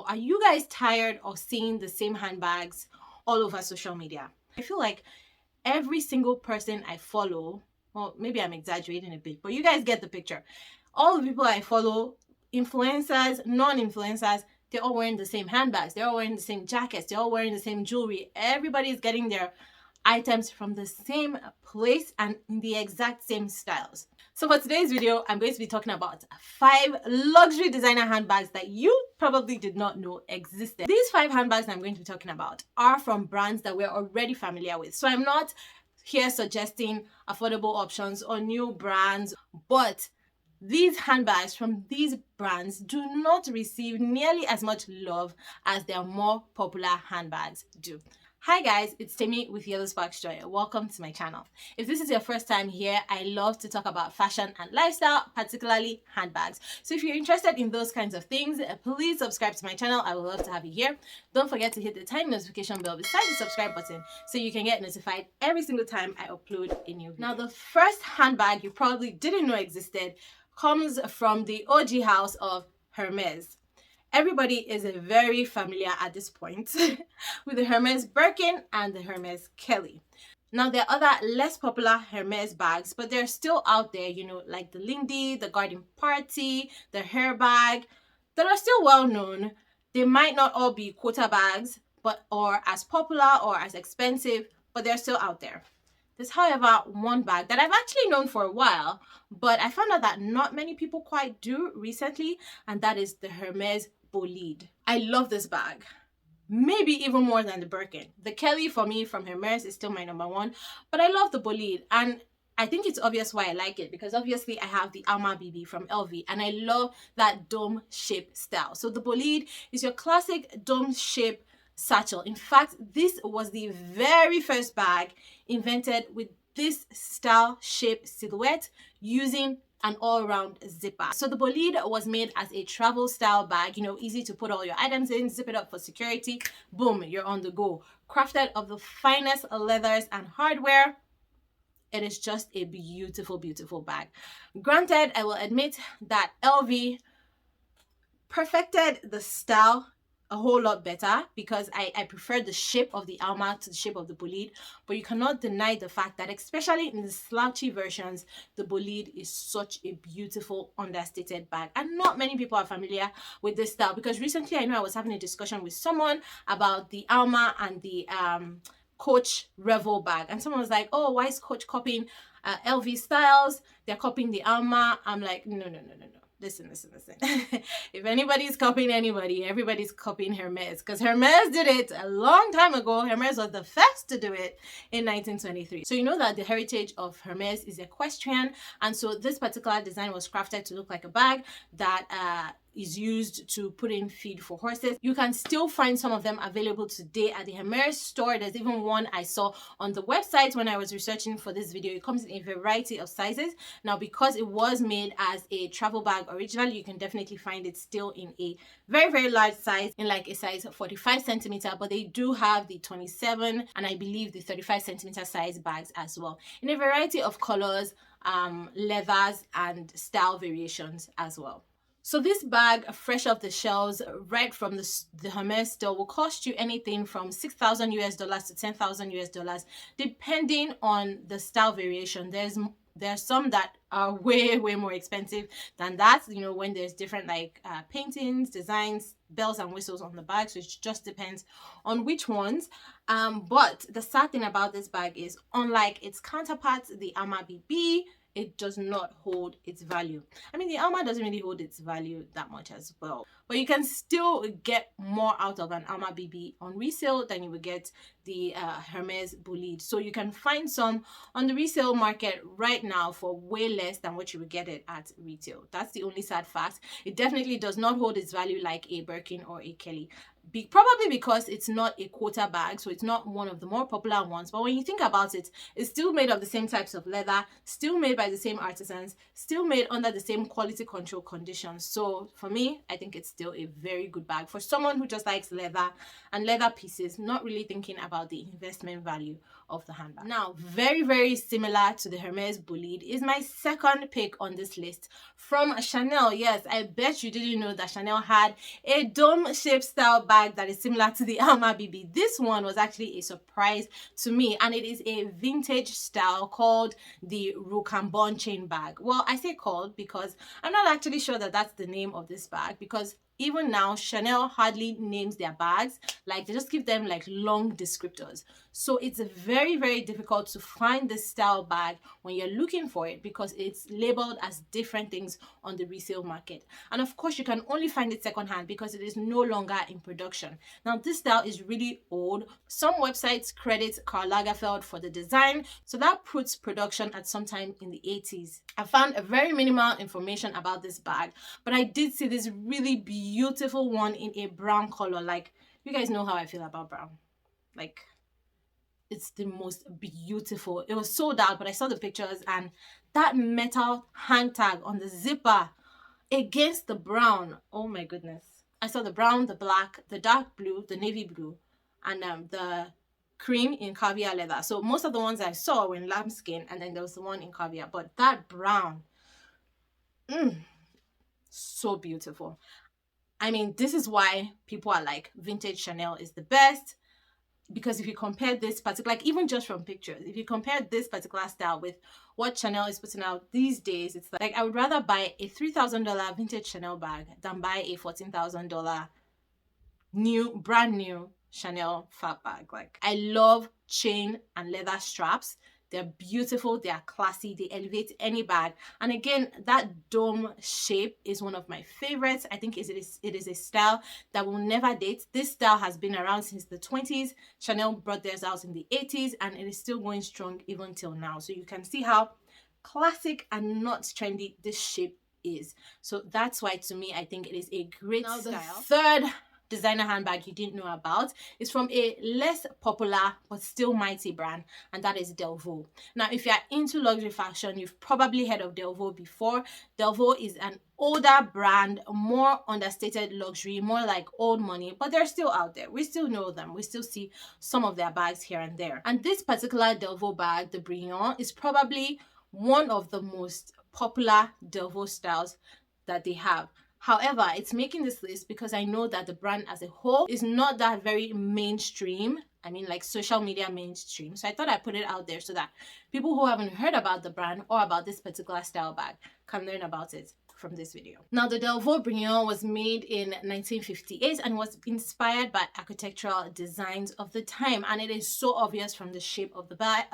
are you guys tired of seeing the same handbags all over social media? I feel like every single person I follow, well, maybe I'm exaggerating a bit, but you guys get the picture. All the people I follow, influencers, non-influencers, they're all wearing the same handbags. They're all wearing the same jackets. They're all wearing the same jewelry. Everybody's getting their items from the same place and in the exact same styles. So for today's video, I'm going to be talking about 5 luxury designer handbags that you probably did not know existed. These 5 handbags that I'm going to be talking about are from brands that we're already familiar with. So I'm not here suggesting affordable options or new brands, but these handbags from these brands do not receive nearly as much love as their more popular handbags do. Hi guys, it's Temi with YellowSparksJoy. Welcome to my channel. If this is your first time here, I love to talk about fashion and lifestyle, particularly handbags. So if you're interested in those kinds of things, please subscribe to my channel. I would love to have you here. Don't forget to hit the tiny notification bell beside the subscribe button so you can get notified every single time I upload a new video. Now, the first handbag you probably didn't know existed comes from the OG house of Hermes. Everybody is very familiar at this point with the Hermes Birkin and the Hermes Kelly. Now, there are other less popular Hermes bags, but they're still out there, you know, like the Lindy, the Garden Party, the hair bag, that are still well known. They might not all be quota bags, or as popular or as expensive, but they're still out there. There's, however, one bag that I've actually known for a while, but I found out that not many people quite do recently, and that is the Hermes Bolide. I love this bag, maybe even more than the Birkin. The Kelly for me from Hermes is still my number one, but I love the Bolide, and I think it's obvious why I like it, because obviously I have the Alma BB from LV and I love that dome shape style. So the Bolide is your classic dome shape satchel. In fact, this was the very first bag invented with this style shape silhouette using an all-round zipper. So the Bolide was made as a travel style bag, you know, easy to put all your items in, zip it up for security, boom, you're on the go. Crafted of the finest leathers and hardware. It is just a beautiful, beautiful bag. Granted, I will admit that LV perfected the style a whole lot better, because I prefer the shape of the Alma to the shape of the Bolide, but you cannot deny the fact that especially in the slouchy versions, the Bolide is such a beautiful understated bag, and not many people are familiar with this style, because recently I know I was having a discussion with someone about the Alma and the Coach Revel bag, and someone was like, oh, why is Coach copying LV styles? They're copying the Alma. I'm like, no. Listen. If anybody's copying anybody, everybody's copying Hermes, because Hermes did it a long time ago. Hermes was the first to do it in 1923. So you know that the heritage of Hermes is equestrian, and so this particular design was crafted to look like a bag that is used to put in feed for horses. You can still find some of them available today at the Hermes store. There's even one I saw on the website when I was researching for this video. It comes in a variety of sizes. Now, because it was made as a travel bag originally, you can definitely find it still in a very, very large size, in like a size 45 centimeter, but they do have the 27 and I believe the 35 centimeter size bags as well, in a variety of colors, leathers and style variations as well. So this bag, fresh off the shelves, right from the Hermes store, will cost you anything from $6,000 US to $10,000 US, depending on the style variation. There's some that are way more expensive than that, you know, when there's different like paintings, designs, bells and whistles on the bag. So it just depends on which ones. But the sad thing about this bag is, unlike its counterparts, the Alma BB, it does not hold its value. I mean, the Alma doesn't really hold its value that much as well, but you can still get more out of an Alma BB on resale than you would get the Hermes Bolide. So you can find some on the resale market right now for way less than what you would get it at retail. That's the only sad fact. It definitely does not hold its value like a Birkin or a Kelly. Probably because it's not a quota bag, so it's not one of the more popular ones. But when you think about it, it's still made of the same types of leather, still made by the same artisans, still made under the same quality control conditions. So for me, I think it's still a very good bag for someone who just likes leather and leather pieces, not really thinking about the investment value of the handbag. Now, very, very similar to the Hermes Bolide is my second pick on this list from Chanel. Yes, I bet you didn't know that Chanel had a dome-shaped style bag that is similar to the Alma BB. This one was actually a surprise to me, and it is a vintage style called the Rocambole chain bag. Well, I say called because I'm not actually sure that that's the name of this bag, because even now Chanel hardly names their bags. Like, they just give them like long descriptors. So it's very, very difficult to find this style bag when you're looking for it, because it's labeled as different things on the resale market. And of course, you can only find it secondhand because it is no longer in production. Now, this style is really old. Some websites credit Karl Lagerfeld for the design, so that puts production at some time in the 80s. I found a very minimal information about this bag, but I did see this really beautiful one in a brown color. Like, you guys know how I feel about brown. Like, it's the most beautiful. It was sold out, but I saw the pictures, and that metal hang tag on the zipper against the brown, oh my goodness. I saw the brown, the black, the dark blue, the navy blue, and the cream in caviar leather. So most of the ones I saw were in lambskin, and then there was the one in caviar, but that brown, so beautiful. I mean, this is why people are like, vintage Chanel is the best. Because if you compare this particular, like, even just from pictures, if you compare this particular style with what Chanel is putting out these days, it's like I would rather buy a $3,000 vintage Chanel bag than buy a $14,000 brand new Chanel fat bag. Like, I love chain and leather straps. They're beautiful, they are classy, they elevate any bag. And again, that dome shape is one of my favorites. I think it is a style that will never date. This style has been around since the 20s. Chanel brought theirs out in the 80s, and it is still going strong even till now. So you can see how classic and not trendy this shape is. So that's why, to me, I think it is a great style. The third designer handbag you didn't know about is from a less popular but still mighty brand, and that is Delvaux. Now, if you're into luxury fashion, you've probably heard of Delvaux before. Delvaux is an older brand, more understated luxury, more like old money, but they're still out there. We still know them. We still see some of their bags here and there. And this particular Delvaux bag, the Brillant, is probably one of the most popular Delvaux styles that they have. However, it's making this list because I know that the brand as a whole is not that very mainstream. I mean, like, social media mainstream. So I thought I'd put it out there so that people who haven't heard about the brand or about this particular style bag can learn about it from this video. Now, the Delvaux Brillant was made in 1958 and was inspired by architectural designs of the time, and it is so obvious from the shape of the bag,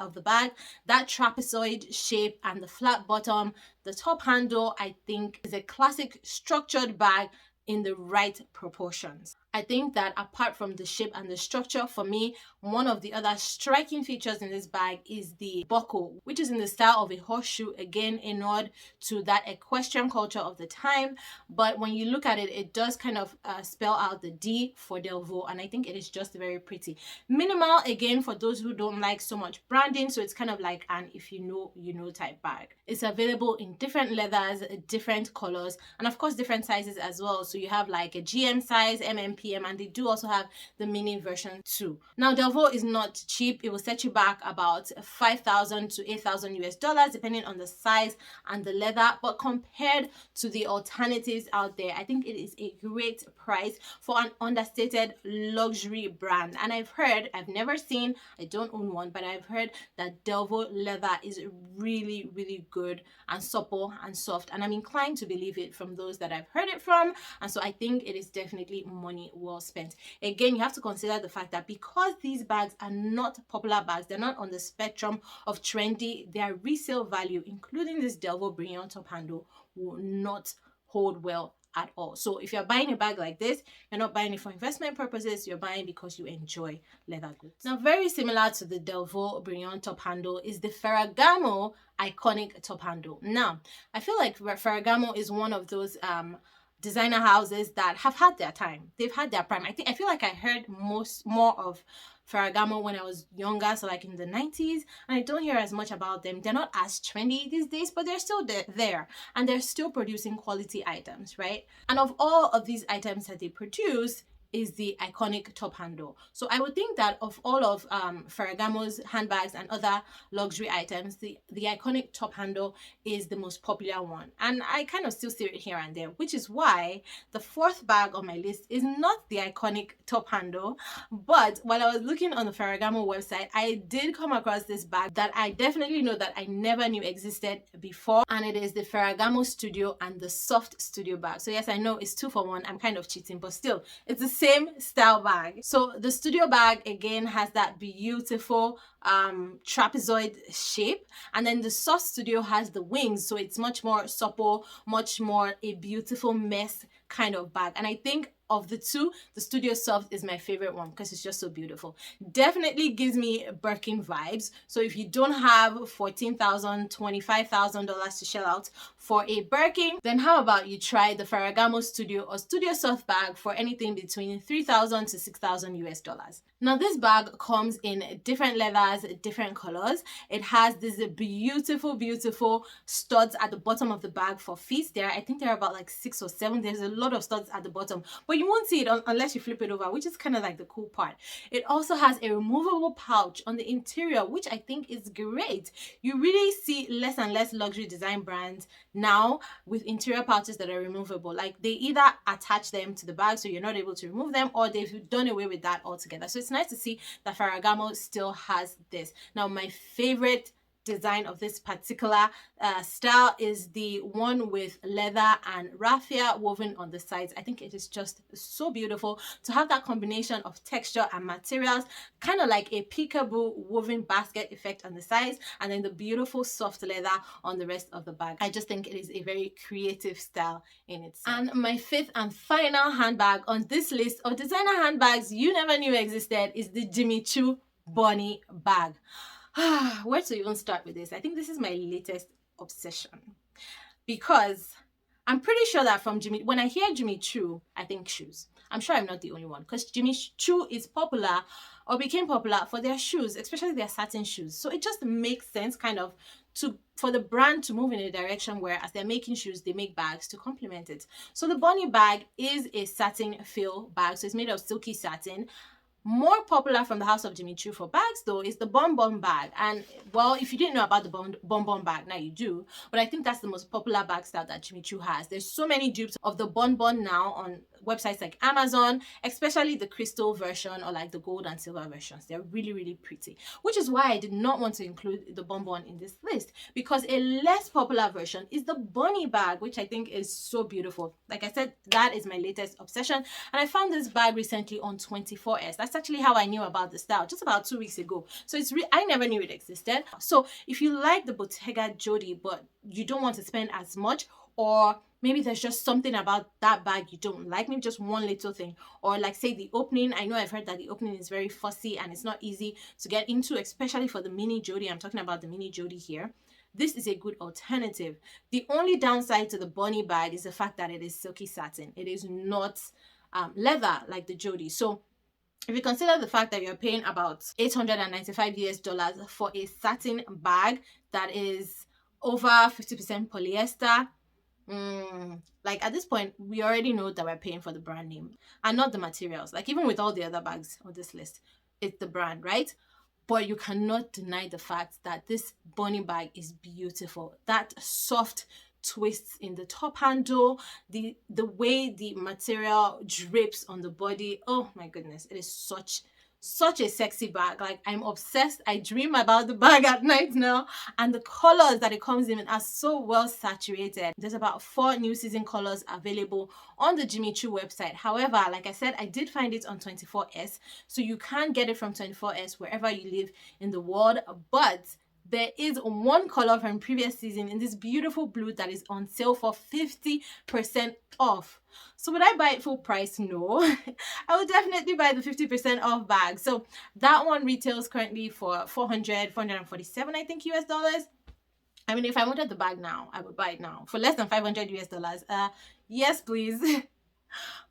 that trapezoid shape and the flat bottom. The top handle, I think, is a classic structured bag in the right proportions. I think that apart from the shape and the structure, for me, one of the other striking features in this bag is the buckle, which is in the style of a horseshoe, again a nod to that equestrian culture of the time. But when you look at it, it does kind of spell out the D for Delvaux, and I think it is just very pretty. Minimal, again, for those who don't like so much branding, so it's kind of like an if you know, you know type bag. It's available in different leathers, different colors, and of course different sizes as well. So you have like a GM size, MM, PM, and they do also have the mini version too. Now, Delvaux is not cheap. It will set you back about $5,000 to $8,000 depending on the size and the leather, but compared to the alternatives out there, I think it is a great price for an understated luxury brand. And I've never seen, I don't own one, but I've heard that Delvaux leather is really, really good and supple and soft, and I'm inclined to believe it from those that I've heard it from. And so I think it is definitely money well spent. Again, you have to consider the fact that because these bags are not popular bags, they're not on the spectrum of trendy, their resale value, including this Delvaux Brillant top handle, will not hold well at all. So if you're buying a bag like this, you're not buying it for investment purposes, you're buying because you enjoy leather goods. Now, very similar to the Delvaux Brillant top handle is the Ferragamo iconic top handle. Now, I feel like Ferragamo is one of those designer houses that have had their time. They've had their prime. I feel like I heard more of Ferragamo when I was younger, so like in the 90s, and I don't hear as much about them. They're not as trendy these days, but they're still there, and they're still producing quality items, right? And of all of these items that they produce is the iconic top handle. So I would think that of all of Ferragamo's handbags and other luxury items, the iconic top handle is the most popular one. And I kind of still see it here and there, which is why the fourth bag on my list is not the iconic top handle. But while I was looking on the Ferragamo website, I did come across this bag that I definitely know that I never knew existed before. And it is the Ferragamo Studio and the Soft Studio bag. So yes, I know it's 2 for 1. I'm kind of cheating, but still, it's the same style bag. So the Studio bag again has that beautiful trapezoid shape, and then the Soft Studio has the wings, so it's much more supple, much more a beautiful mesh kind of bag. And I think of the two, the Studio Soft is my favorite one because it's just so beautiful. Definitely gives me Birkin vibes. So if you don't have $14,000, $25,000 to shell out for a Birkin, then how about you try the Ferragamo Studio or Studio Soft bag for anything between $3,000 to $6,000 US. Now this bag comes in different leathers, different colors. It has these beautiful studs at the bottom of the bag for feet. I think there are about like 6 or 7. There's a lot of studs at the bottom, but you won't see it unless you flip it over, which is kind of like the cool part. It also has a removable pouch on the interior, which I think is great. You really see less and less luxury design brands now with interior pouches that are removable. Like they either attach them to the bag so you're not able to remove them, or they've done away with that altogether. So it's nice to see that Ferragamo still has this. Now my favorite design of this particular style is the one with leather and raffia woven on the sides. I think it is just so beautiful to have that combination of texture and materials, kind of like a peekaboo woven basket effect on the sides, and then the beautiful soft leather on the rest of the bag. I just think it is a very creative style in itself. And my fifth and final handbag on this list of designer handbags you never knew existed is the Choo Bonny bag. Where to even start with this? I think this is my latest obsession, because I'm pretty sure that when I hear Jimmy Choo, I think shoes. I'm sure I'm not the only one, because Jimmy Choo is popular or became popular for their shoes, especially their satin shoes. So it just makes sense kind of for the brand to move in a direction where as they're making shoes, they make bags to complement it. So the Bonny bag is a satin feel bag. So it's made of silky satin. More popular from the house of Jimmy Choo for bags though is the Bon Bon bag. And well, if you didn't know about the Bon Bon bag, now you do. But I think that's the most popular bag style that Jimmy Choo has. There's so many dupes of the Bon Bon now on websites like Amazon, especially the crystal version or like the gold and silver versions. They're really pretty, which is why I did not want to include the Bon Bon in this list, because a less popular version is the Bonny bag, which I think is so beautiful. Like I said, that is my latest obsession, and I found this bag recently on 24S. That's actually how I knew about the style, just about 2 weeks ago. So I never knew it existed. So if you like the Bottega Jodie but you don't want to spend as much, or maybe there's just something about that bag you don't like, maybe just one little thing, or like say the opening. I know I've heard that the opening is very fussy and it's not easy to get into, especially for the mini Jodie. I'm talking about the mini Jodie here. This is a good alternative. The only downside to the Bonny bag is the fact that it is silky satin. It is not leather like the Jodie. So if you consider the fact that you're paying about $895 for a satin bag that is over 50% polyester, like at this point we already know that we're paying for the brand name and not the materials. Like even with all the other bags on this list, it's the brand, right? But you cannot deny the fact that this Bonny bag is beautiful. That soft twists in the top handle, the way the material drips on the body, oh my goodness, it is such a sexy bag. Like I'm obsessed. I dream about the bag at night now, and the colors that it comes in are so well saturated. There's about 4 new season colors available on the Jimmy Choo website. However, like I said, I did find it on 24S, so you can get it from 24S wherever you live in the world, but there is one color from previous season in this beautiful blue that is on sale for 50% off. So would I buy it full price? No. I would definitely buy the 50% off bag. So that one retails currently for $447, I think, US dollars. I mean, if I wanted the bag now, I would buy it now for less than $500 US. Yes, please.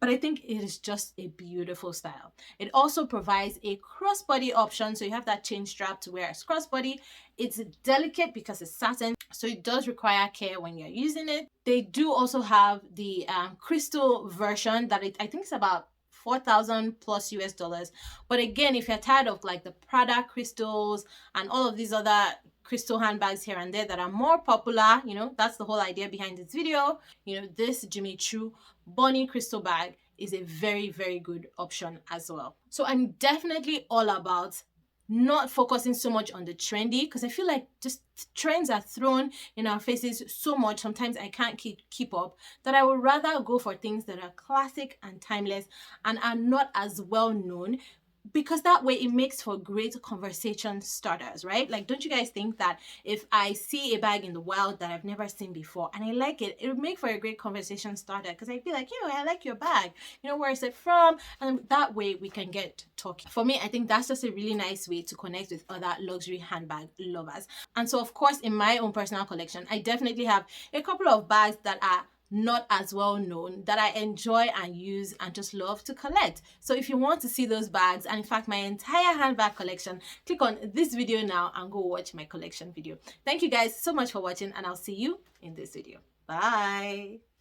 But I think it is just a beautiful style. It also provides a crossbody option, so you have that chain strap to wear as crossbody. It's delicate because it's satin, so it does require care when you're using it. They do also have the crystal version that I think it's about 4,000 plus US dollars. But again, if you're tired of like the Prada crystals and all of these other crystal handbags here and there that are more popular, you know, that's the whole idea behind this video. You know, this Jimmy Choo Bonny crystal bag is a very, very good option as well. So I'm definitely all about not focusing so much on the trendy, because I feel like just trends are thrown in our faces so much, sometimes I can't keep up, that I would rather go for things that are classic and timeless and are not as well known, because that way it makes for great conversation starters, right? Like, don't you guys think that if I see a bag in the wild that I've never seen before and I like it, it would make for a great conversation starter? Because I'd be like, you know, I like your bag, you know, where is it from? And that way we can get talking. For me, I think that's just a really nice way to connect with other luxury handbag lovers. And so of course, in my own personal collection, I definitely have a couple of bags that are not as well known that I enjoy and use and just love to collect. So if you want to see those bags, and in fact my entire handbag collection, click on this video now and go watch my collection video. Thank you guys so much for watching, and I'll see you in this video. Bye.